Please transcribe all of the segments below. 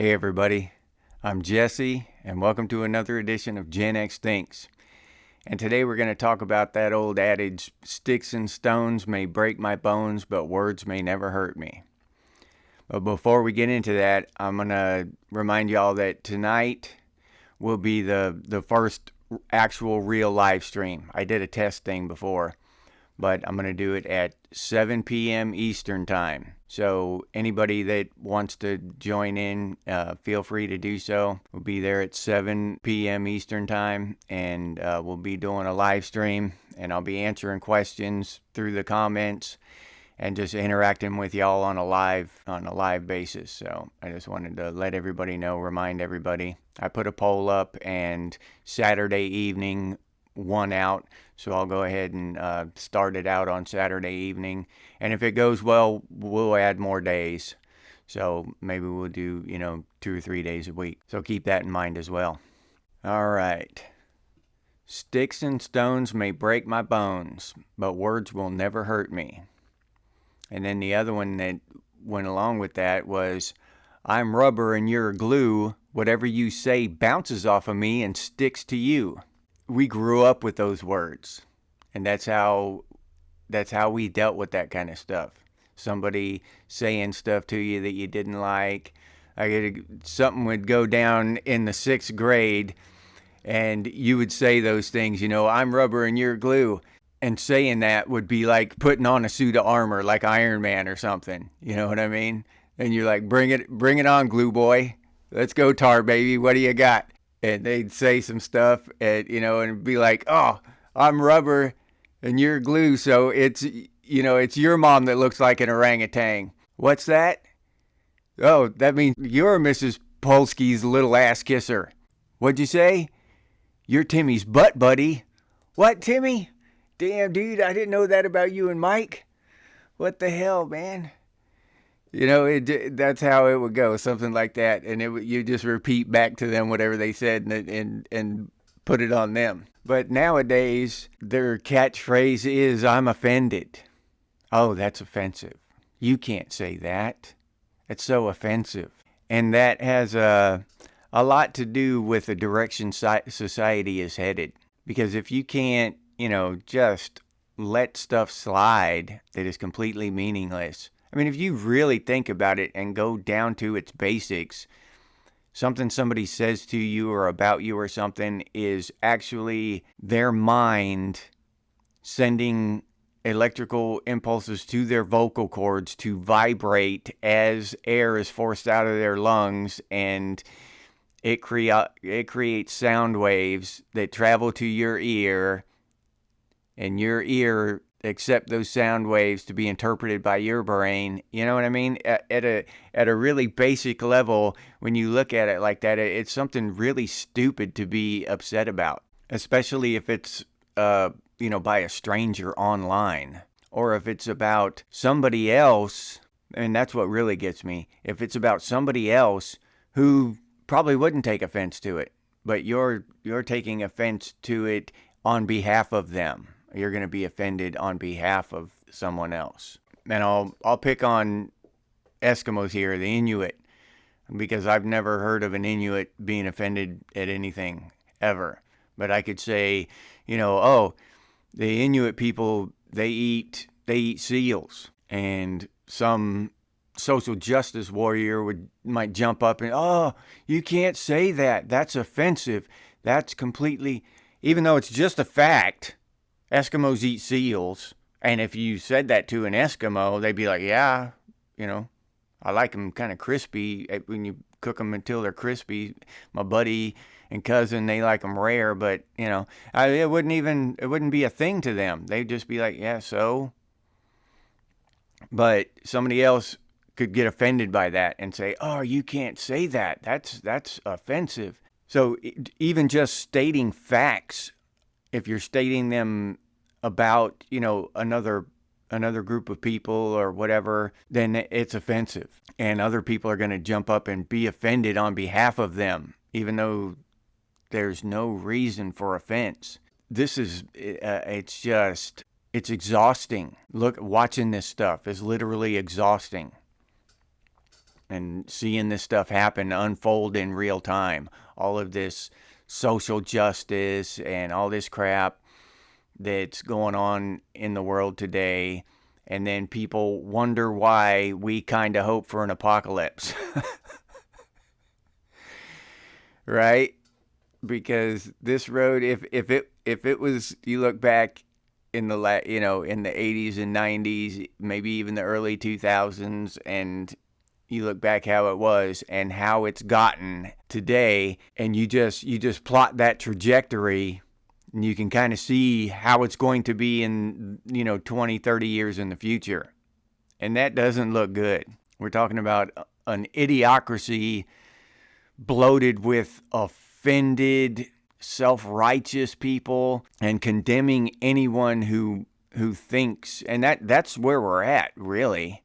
Hey everybody, I'm Jesse, and welcome to another edition of Gen X Thinks. And today we're going to talk about that old adage, sticks and stones may break my bones, but words may never hurt me. But before we get into that, I'm going to remind y'all that tonight will be the first actual real live stream. I did a test thing before, but I'm going to do it at 7 p.m. Eastern Time. So anybody that wants to join in, feel free to do so. We'll be there at 7 p.m. Eastern Time, and we'll be doing a live stream, and I'll be answering questions through the comments and just interacting with y'all on a live basis. So I just wanted to let everybody know, remind everybody. I put a poll up, and Saturday evening won out, so I'll go ahead and start it out on Saturday evening, and if it goes well, we'll add more days. So maybe we'll do 2 or 3 days a week, so keep that in mind as well. All right, sticks and stones may break my bones, but words will never hurt me. And then the other one that went along with that was, I'm rubber and you're glue, whatever you say bounces off of me and sticks to you. We grew up with those words, and that's how we dealt with that kind of stuff. Somebody saying stuff to you that you didn't like. Something would go down in the 6th grade, and you would say those things, I'm rubber and you're glue. And saying that would be like putting on a suit of armor like Iron Man or something. You know what I mean? And you're like, bring it on, glue boy. Let's go, tar baby. What do you got? And they'd say some stuff, and be like, oh, I'm rubber and you're glue, so it's your mom that looks like an orangutan. What's that? Oh, that means you're Mrs. Polsky's little ass kisser. What'd you say? You're Timmy's butt buddy. What, Timmy? Damn, dude, I didn't know that about you and Mike. What the hell, man? That's how it would go, something like that, and you just repeat back to them whatever they said and put it on them. But nowadays, their catchphrase is, I'm offended. Oh, that's offensive. You can't say that. It's so offensive. And that has a lot to do with the direction society is headed. Because if you can't, just let stuff slide that is completely meaningless. I mean, if you really think about it and go down to its basics, something somebody says to you or about you or something is actually their mind sending electrical impulses to their vocal cords to vibrate as air is forced out of their lungs, and it creates sound waves that travel to your ear, and your ear accept those sound waves to be interpreted by your brain. You know what I mean? At a really basic level, when you look at it like that, it's something really stupid to be upset about, especially if it's by a stranger online, or if it's about somebody else. And that's what really gets me. If it's about somebody else who probably wouldn't take offense to it, but you're taking offense to it on behalf of them. You're going to be offended on behalf of someone else. And I'll pick on Eskimos here, the Inuit, because I've never heard of an Inuit being offended at anything ever. But I could say, the Inuit people, they eat seals, and some social justice warrior might jump up and, oh, you can't say that. That's offensive. That's completely, even though it's just a fact. Eskimos eat seals, and if you said that to an Eskimo, they'd be like, yeah, I like them kind of crispy. When you cook them until they're crispy, my buddy and cousin, they like them rare, but, it wouldn't be a thing to them. They'd just be like, yeah, so. But somebody else could get offended by that and say, oh, you can't say that. That's offensive. So even just stating facts, if you're stating them about, another group of people or whatever, then it's offensive. And other people are going to jump up and be offended on behalf of them, even though there's no reason for offense. This is, it's exhausting. Watching this stuff is literally exhausting. and seeing this stuff happen, unfold in real time. All of this social justice and all this crap that's going on in the world today. And then people wonder why we kind of hope for an apocalypse. Right? Because this road, if it was, you look back in the in the 80s and 90s, maybe even the early 2000s, and you look back how it was and how it's gotten today, and you just plot that trajectory, and you can kind of see how it's going to be in 20, 30 years in the future. And that doesn't look good. We're talking about an idiocracy bloated with offended, self-righteous people, and condemning anyone who thinks, and that's where we're at, really.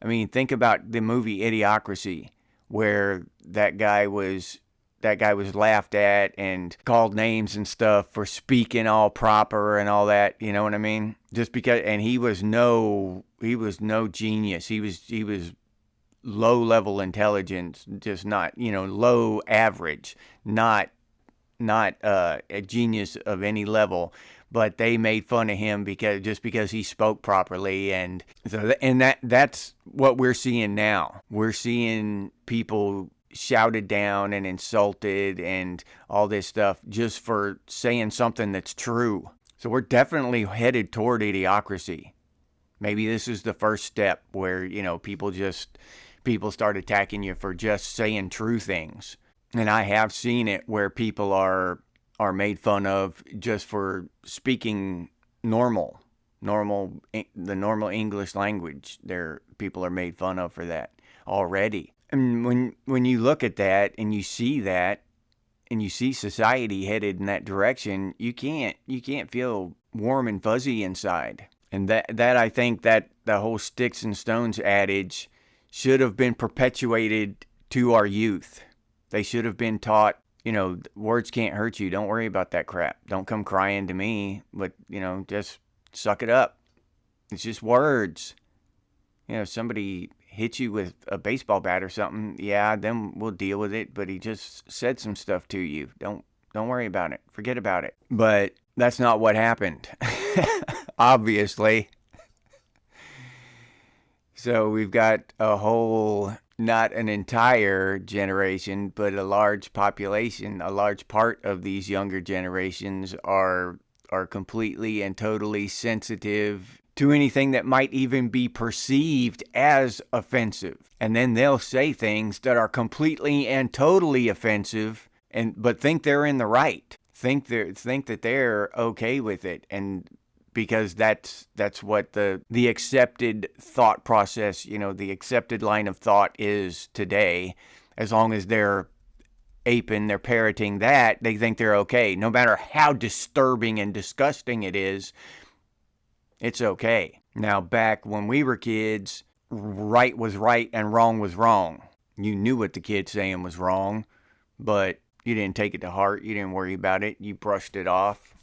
I mean, think about the movie Idiocracy, where that guy was laughed at and called names and stuff for speaking all proper and all that, you know what I mean? Just because, and he was no genius. He was low level intelligence, just not, low average, not a genius of any level, but they made fun of him because he spoke properly. And so, that's what we're seeing now. We're seeing people shouted down and insulted and all this stuff just for saying something that's true. So we're definitely headed toward idiocracy. Maybe this is the first step where, people start attacking you for just saying true things. And I have seen it where people are made fun of just for speaking the normal English language. People are made fun of for that already. And when you look at that and you see that and you see society headed in that direction, you can't feel warm and fuzzy inside. And that I think that the whole sticks and stones adage should have been perpetuated to our youth. They should have been taught, words can't hurt you. Don't worry about that crap. Don't come crying to me, but, just suck it up. It's just words. Somebody hits you with a baseball bat or something, yeah, then we'll deal with it, but he just said some stuff to you. Don't worry about it. Forget about it. But that's not what happened. Obviously. So we've got a whole, not an entire generation, but a large population, a large part of these younger generations are completely and totally sensitive to anything that might even be perceived as offensive. And then they'll say things that are completely and totally offensive, but think they're in the right. Think that they're okay with it, and because that's what the accepted thought process, the accepted line of thought is today. As long as they're parroting that, they think they're okay. No matter how disturbing and disgusting it is, it's okay. Now, back when we were kids, right was right and wrong was wrong. You knew what the kid saying was wrong, but you didn't take it to heart. You didn't worry about it. You brushed it off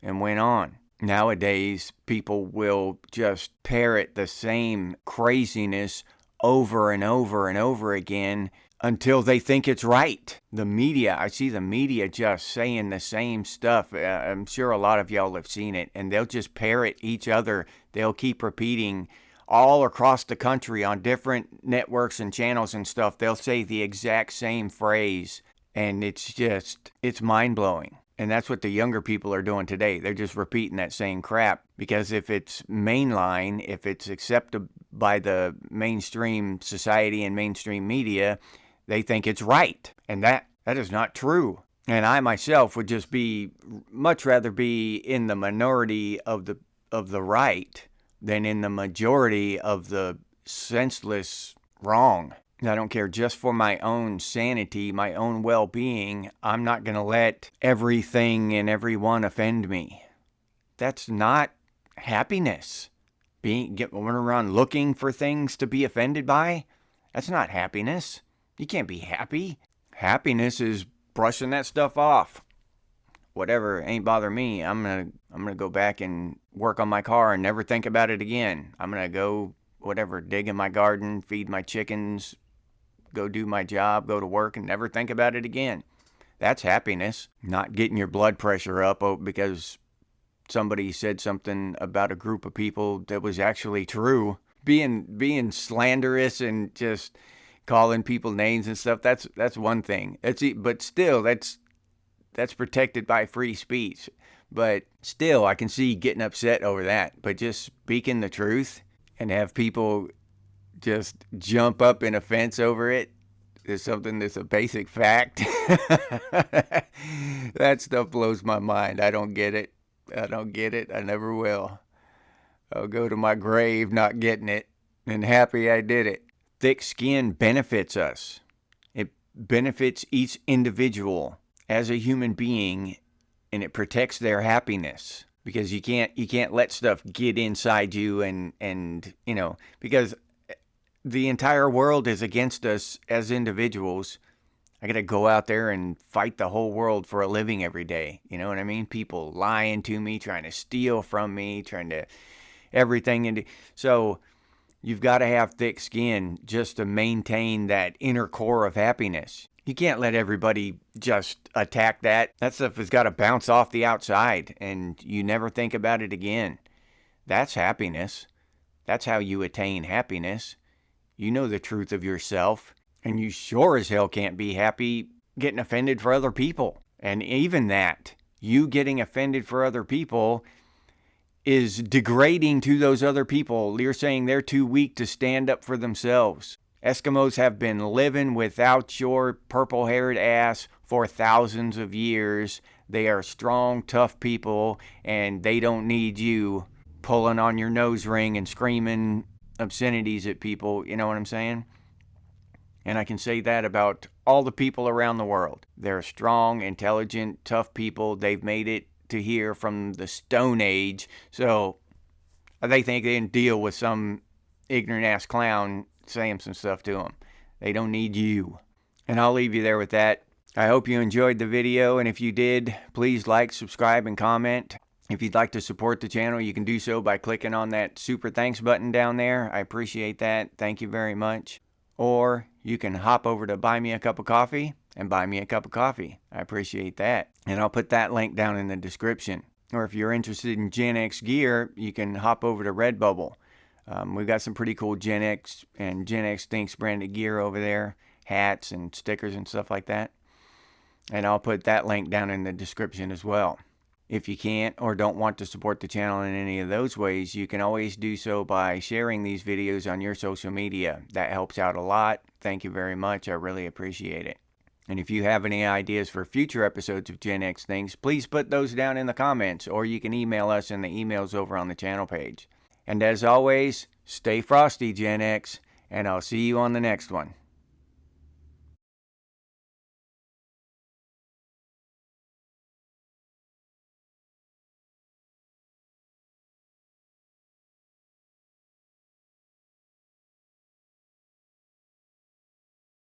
and went on. Nowadays, people will just parrot the same craziness over and over and over again until they think it's right. The media, I see the media just saying the same stuff. I'm sure a lot of y'all have seen it, and they'll just parrot each other. They'll keep repeating all across the country on different networks and channels and stuff. They'll say the exact same phrase, and it's mind-blowing. And that's what the younger people are doing today. They're just repeating that same crap. Because if it's mainline, if it's accepted by the mainstream society and mainstream media, they think it's right. And that is not true. And I myself would just much rather be in the minority of the right than in the majority of the senseless wrong. I don't care. Just for my own sanity, my own well-being, I'm not going to let everything and everyone offend me. That's not happiness. Running around looking for things to be offended by, that's not happiness. You can't be happy. Happiness is brushing that stuff off. Whatever ain't bother me. I'm gonna go back and work on my car and never think about it again. I'm gonna go dig in my garden, feed my chickens, go do my job, go to work, and never think about it again. That's happiness. Not getting your blood pressure up because somebody said something about a group of people that was actually true. Being slanderous and just calling people names and stuff, that's one thing. But still, that's protected by free speech. But still, I can see getting upset over that. But just speaking the truth and have people just jump up in offense over it is something that's a basic fact. That stuff blows my mind. I don't get it. I don't get it. I never will. I'll go to my grave not getting it, and happy I did it. Thick skin benefits us. It benefits each individual as a human being, and it protects their happiness, because you can't let stuff get inside you and because the entire world is against us as individuals. I got to go out there and fight the whole world for a living every day. You know what I mean? People lying to me, trying to steal from me, trying to everything. So you've got to have thick skin just to maintain that inner core of happiness. You can't let everybody just attack that. That stuff has got to bounce off the outside, and you never think about it again. That's happiness. That's how you attain happiness. You know the truth of yourself, and you sure as hell can't be happy getting offended for other people. And even that, you getting offended for other people is degrading to those other people. You're saying they're too weak to stand up for themselves. Eskimos have been living without your purple-haired ass for thousands of years. They are strong, tough people, and they don't need you pulling on your nose ring and screaming obscenities at people. You know what I'm saying? And I can say that about all the people around the world. They're strong, intelligent, tough people. They've made it to here from the Stone Age. So they think they can deal with some ignorant-ass clown saying some stuff to them. They don't need you. And I'll leave you there with that. I hope you enjoyed the video, and if you did, please like, subscribe, and comment. If you'd like to support the channel, you can do so by clicking on that super thanks button down there. I appreciate that. Thank you very much. Or you can hop over to Buy Me a Cup of Coffee and buy me a cup of coffee. I appreciate that. And I'll put that link down in the description. Or if you're interested in Gen X gear, you can hop over to Redbubble. We've got some pretty cool Gen X and Gen X Thinks branded gear over there. Hats and stickers and stuff like that. And I'll put that link down in the description as well. If you can't or don't want to support the channel in any of those ways, you can always do so by sharing these videos on your social media. That helps out a lot. Thank you very much. I really appreciate it. And if you have any ideas for future episodes of Gen X Things, please put those down in the comments, or you can email us in the emails over on the channel page. And as always, stay frosty, Gen X, and I'll see you on the next one.